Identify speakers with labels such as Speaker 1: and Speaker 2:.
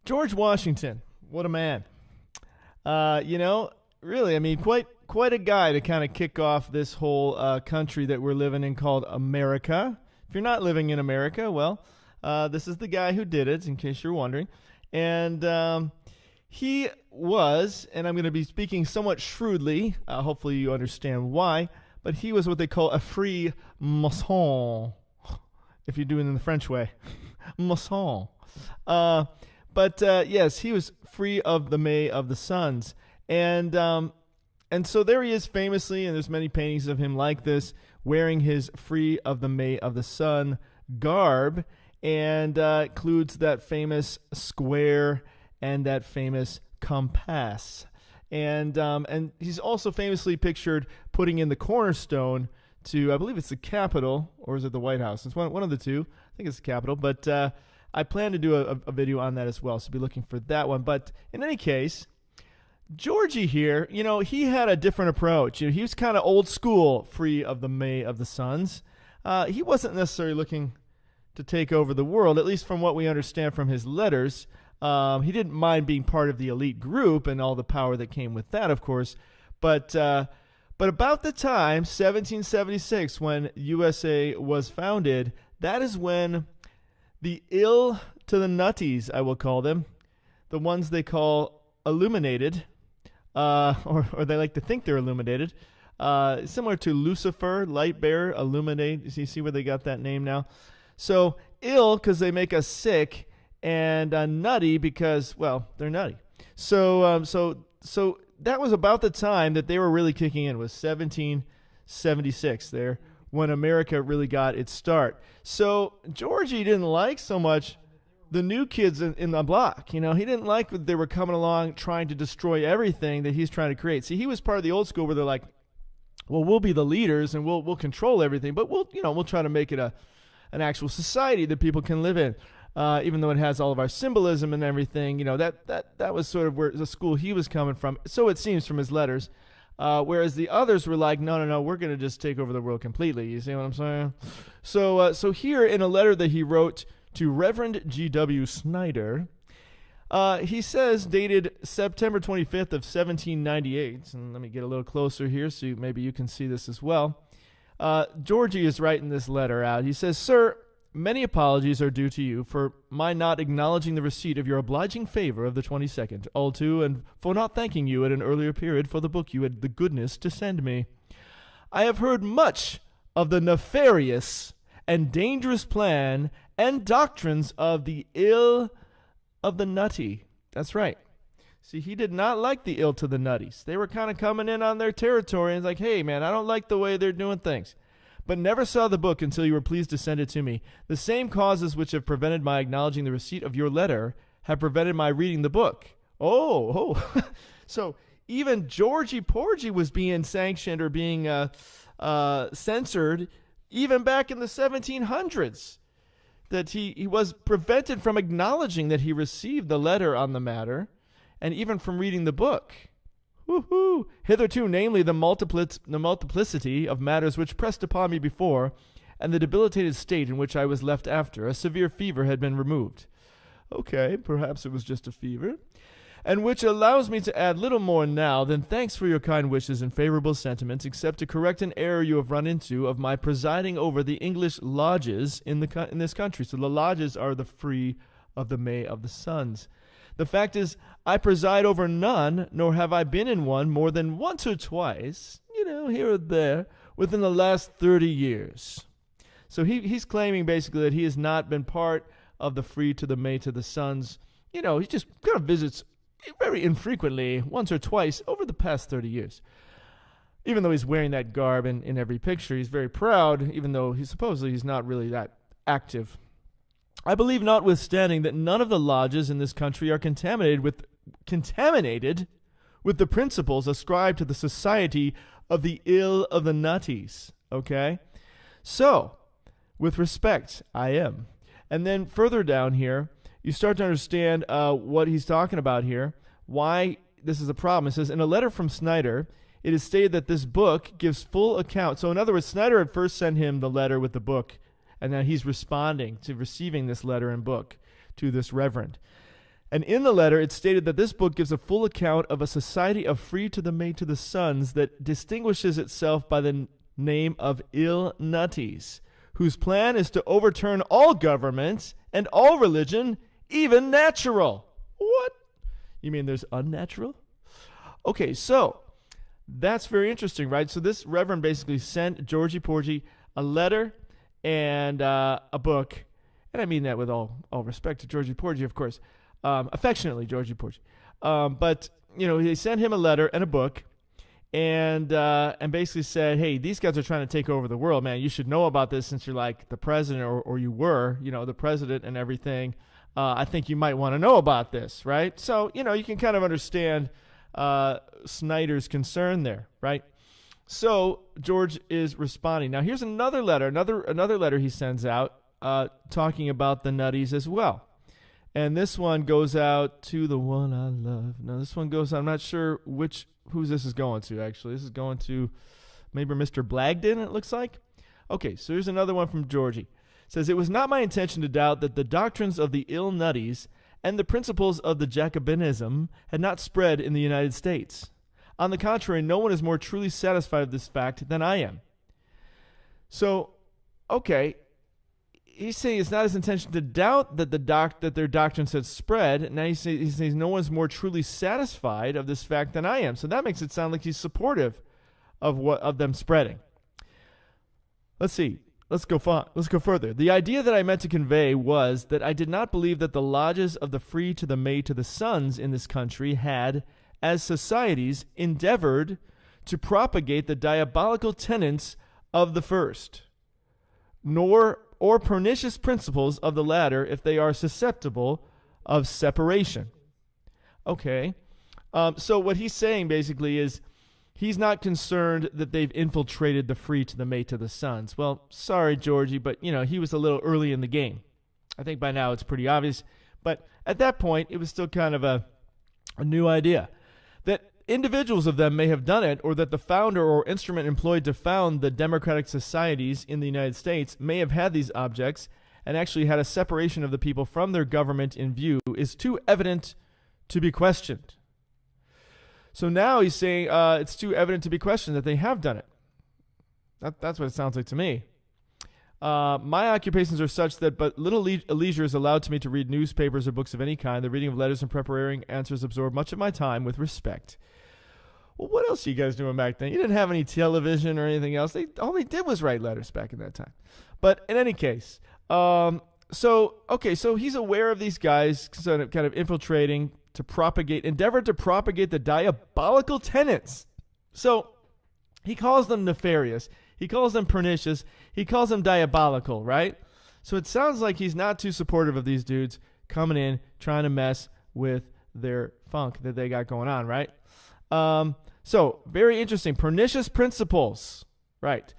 Speaker 1: George Washington, what a man. Really, I mean, quite a guy to kind of kick off this whole country that we're living in called America. If you're not living in America, well, this is the guy who did it, in case you're wondering. And he was, and I'm going to be speaking somewhat shrewdly, hopefully you understand why, but he was what they call a free maçon, if you're doing it in the French way. Maçon. Yes, he was free of the May of the Suns. And so there he is famously, and there's many paintings of him like this, wearing his free of the May of the Sun garb, and includes that famous square and that famous compass. And he's also famously pictured putting in the cornerstone to, I believe it's the Capitol, or is it the White House? It's one of the two. I think it's the Capitol, but I plan to do a video on that as well, so be looking for that one. But in any case, Georgie here, he had a different approach. He was kind of old school, free of the May of the Suns. He wasn't necessarily looking to take over the world, at least from what we understand from his letters. He didn't mind being part of the elite group and all the power that came with that, of course. But about the time, 1776, when USA was founded, that is when the ill to the nutties, I will call them, the ones they call illuminated, or they like to think they're illuminated, similar to Lucifer, light bearer, illuminate. You see where they got that name now? So ill because they make us sick, and nutty because, well, they're nutty. So that was about the time that they were really kicking in, was 1776 there, when America really got its start. So Georgie didn't like so much the new kids in the block. He didn't like that they were coming along trying to destroy everything that he's trying to create. See, he was part of the old school where they're like, well, we'll be the leaders and we'll control everything, but we'll try to make it an actual society that people can live in. Even though it has all of our symbolism and everything, that was sort of where the school he was coming from. So it seems from his letters. Whereas the others were like, no, we're going to just take over the world completely. You see what I'm saying? So here in a letter that he wrote to Reverend G.W. Snyder, he says, dated September 25th of 1798, and let me get a little closer here so maybe you can see this as well. Georgie is writing this letter out. He says, "Sir, many apologies are due to you for my not acknowledging the receipt of your obliging favor of the 22nd, all too, and for not thanking you at an earlier period for the book you had the goodness to send me. I have heard much of the nefarious and dangerous plan and doctrines of the ill of the nutty." That's right. See, he did not like the ill to the nutties. They were kind of coming in on their territory and like, hey, man, I don't like the way they're doing things. But never saw the book until you were pleased to send it to me. The same causes which have prevented my acknowledging the receipt of your letter have prevented my reading the book. Oh. So even Georgie Porgy was being sanctioned or being censored even back in the 1700s. That he was prevented from acknowledging that he received the letter on the matter and even from reading the book. Woohoo! Hitherto, namely, the multiplicity of matters which pressed upon me before, and the debilitated state in which I was left after a severe fever had been removed. Okay, perhaps it was just a fever. And which allows me to add little more now than thanks for your kind wishes and favorable sentiments, except to correct an error you have run into of my presiding over the English lodges in this country. So the lodges are the free of the May of the Suns. The fact is, I preside over none, nor have I been in one more than once or twice, here or there, within the last 30 years. So he's claiming basically that he has not been part of the free to the May to the Suns. He just kind of visits very infrequently, once or twice, over the past 30 years. Even though he's wearing that garb in every picture, he's very proud, even though he's not really that active. I believe, notwithstanding, that none of the lodges in this country are contaminated with the principles ascribed to the society of the ill of the nutties. Okay? So, with respect, I am. And then further down here, you start to understand what he's talking about here, why this is a problem. It says, in a letter from Snyder, it is stated that this book gives full account. So in other words, Snyder had first sent him the letter with the book, and now he's responding to receiving this letter and book to this reverend. And in the letter, it stated that this book gives a full account of a society of free to the May to the sons that distinguishes itself by the name of ill nutties, whose plan is to overturn all governments and all religion, even natural. What? You mean there's unnatural? Okay, so that's very interesting, right? So this reverend basically sent Georgie Porgy a letter and a book, and I mean that with all respect to Georgie Porgy, of course, affectionately Georgie Porgy. But he sent him a letter and a book, and basically said, hey, these guys are trying to take over the world, man. You should know about this since you're like the president, or you were, the president and everything. I think you might want to know about this, right? So, you can kind of understand Snyder's concern there, right? So George is responding. Now, here's another letter, another letter he sends out talking about the nutties as well. And this one goes out to the one I love. Now, this one goes, I'm not sure who's this is going to, actually. This is going to maybe Mr. Blagden, it looks like. Okay, so here's another one from Georgie. It says, it was not my intention to doubt that the doctrines of the ill nutties and the principles of the Jacobinism had not spread in the United States. On the contrary, no one is more truly satisfied of this fact than I am. So, okay, he's saying it's not his intention to doubt that that their doctrines had spread. Now he says no one's more truly satisfied of this fact than I am. So that makes it sound like he's supportive of them spreading. Let's see. Let's go further. The idea that I meant to convey was that I did not believe that the lodges of the free to the May to the sons in this country had, as societies, endeavored to propagate the diabolical tenets of the first, or pernicious principles of the latter if they are susceptible of separation. Okay. So what he's saying basically is he's not concerned that they've infiltrated the free to the May to the sons. Well, sorry, Georgie, but, he was a little early in the game. I think by now it's pretty obvious. But at that point, it was still kind of a new idea. That individuals of them may have done it, or that the founder or instrument employed to found the democratic societies in the United States may have had these objects and actually had a separation of the people from their government in view is too evident to be questioned. So now he's saying it's too evident to be questioned that they have done it. That's what it sounds like to me. My occupations are such that but little leisure is allowed to me to read newspapers or books of any kind. The reading of letters and preparing answers absorb much of my time with respect. Well, what else are you guys doing back then? You didn't have any television or anything else. All they did was write letters back in that time. But in any case, so he's aware of these guys kind of infiltrating to endeavor to propagate the diabolical tenets. So he calls them nefarious. He calls them pernicious. He calls them diabolical, right? So it sounds like he's not too supportive of these dudes coming in, trying to mess with their funk that they got going on, right? So very interesting. Pernicious principles, right?